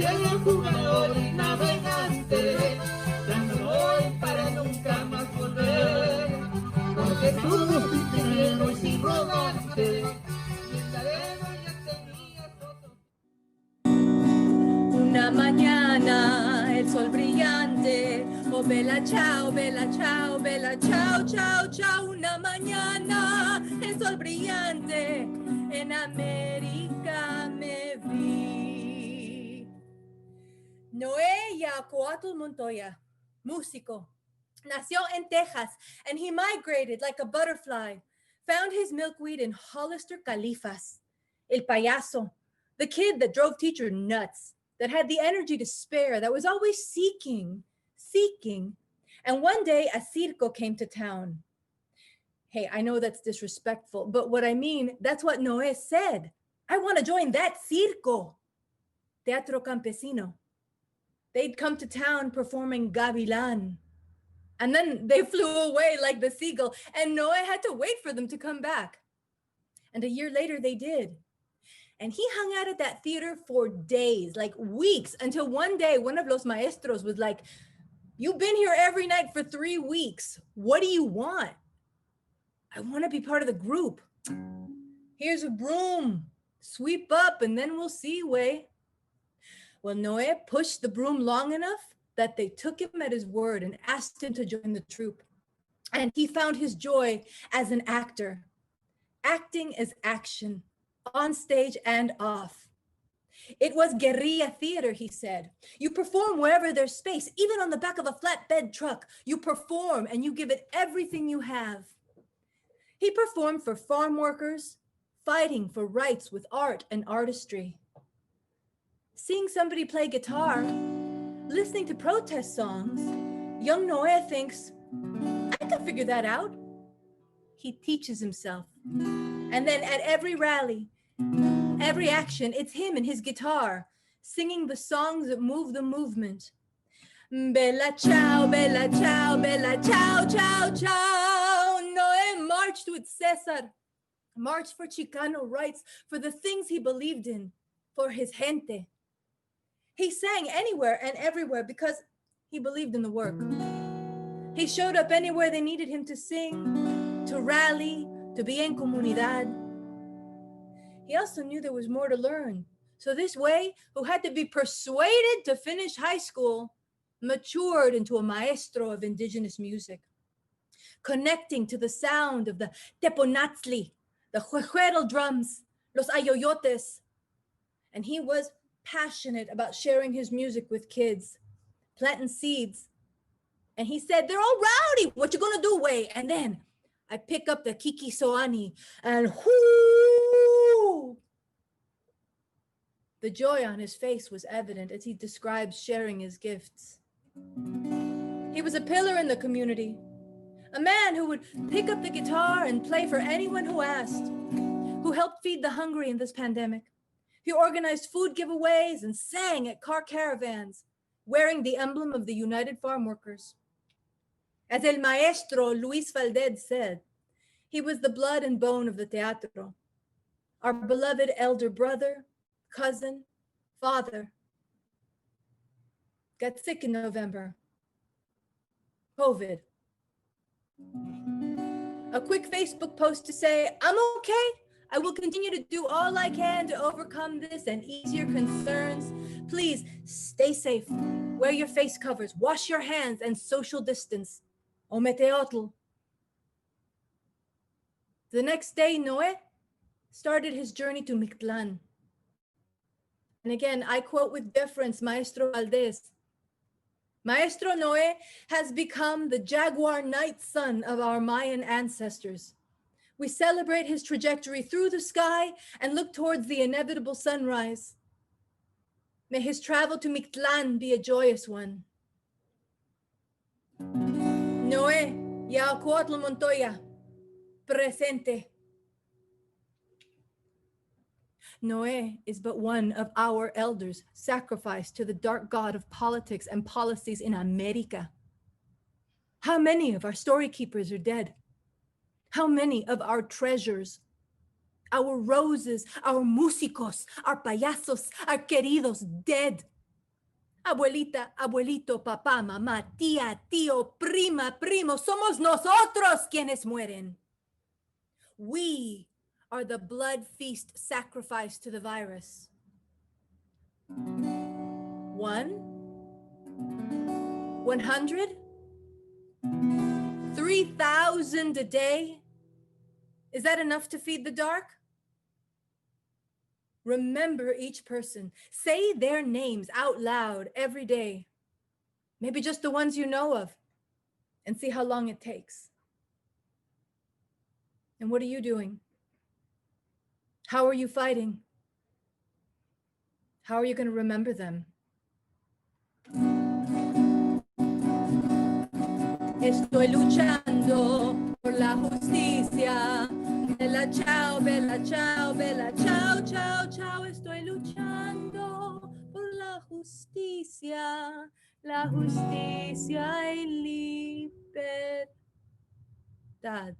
cielo jugador y navegante, ya no voy para nunca más volver, porque tú fuiste ciego y sin rogarte, y el arena ya tenías otro. Una mañana, el sol brillante, oh bella ciao, bella ciao, bella ciao, ciao, ciao. Una mañana, el sol brillante, en América me vi. Noé Yacoatl Montoya, músico, nació en Texas, and he migrated like a butterfly, found his milkweed in Hollister Califas, El Payaso, the kid that drove teacher nuts, that had the energy to spare, that was always seeking. And one day a circo came to town. Hey, I know that's disrespectful, but what I mean, that's what Noé said. I want to join that circo. Teatro Campesino. They'd come to town performing Gavilan. And then they flew away like the seagull, and Noé had to wait for them to come back. And a year later, they did. And he hung out at that theater for days, like weeks, until one day, one of los maestros was like, "You've been here every night for 3 weeks. What do you want?" "I want to be part of the group." "Here's a broom. Sweep up, and then we'll see, way." Well, Noé pushed the broom long enough that they took him at his word and asked him to join the troupe. And he found his joy as an actor. Acting is action, on stage and off. It was guerrilla theater, he said. You perform wherever there's space, even on the back of a flatbed truck. You perform and you give it everything you have. He performed for farm workers, fighting for rights with art and artistry. Seeing somebody play guitar, listening to protest songs, young Noé thinks, "I can figure that out." He teaches himself. And then at every rally, every action, it's him and his guitar, singing the songs that move the movement. Bella ciao, bella ciao, bella ciao, ciao, ciao. Noé marched with Cesar, marched for Chicano rights, for the things he believed in, for his gente. He sang anywhere and everywhere because he believed in the work. He showed up anywhere they needed him to sing, to rally, to be en comunidad. He also knew there was more to learn. So this way, who had to be persuaded to finish high school, matured into a maestro of indigenous music, connecting to the sound of the teponatzli, the juejueral drums, los ayoyotes. And he was passionate about sharing his music with kids, planting seeds. And he said, "They're all rowdy. What you gonna do, way?" And then I pick up the Kiki Soani and whoo! The joy on his face was evident as he described sharing his gifts. He was a pillar in the community, a man who would pick up the guitar and play for anyone who asked, who helped feed the hungry in this pandemic. He organized food giveaways and sang at car caravans, wearing the emblem of the United Farm Workers. As El Maestro Luis Valdez said, he was the blood and bone of the teatro, our beloved elder brother, cousin, father. Got sick in November. COVID. A quick Facebook post to say, "I'm okay. I will continue to do all I can to overcome this and ease your concerns. Please stay safe. Wear your face covers, wash your hands, and social distance. Ometeotl." The next day, Noé started his journey to Mictlan. And again, I quote with deference Maestro Valdez. Maestro Noé has become the jaguar night sun of our Mayan ancestors. We celebrate his trajectory through the sky and look towards the inevitable sunrise. May his travel to Mictlan be a joyous one. Noé Yacuatl Montoya, presente. Noé is but one of our elders sacrificed to the dark god of politics and policies in America. How many of our story keepers are dead? How many of our treasures, our roses, our músicos, our payasos, our queridos dead? Abuelita, abuelito, papá, mamá, tía, tío, prima, primo, somos nosotros quienes mueren. We are the blood feast sacrifice to the virus. 1, 100, 3,000 a day. Is that enough to feed the dark? Remember each person. Say their names out loud every day. Maybe just the ones you know of, and see how long it takes. And what are you doing? How are you fighting? How are you going to remember them? Estoy luchando por la justicia. Bella ciao, bella ciao, bella ciao, ciao, ciao. Estoy luchando por la justicia y libertad.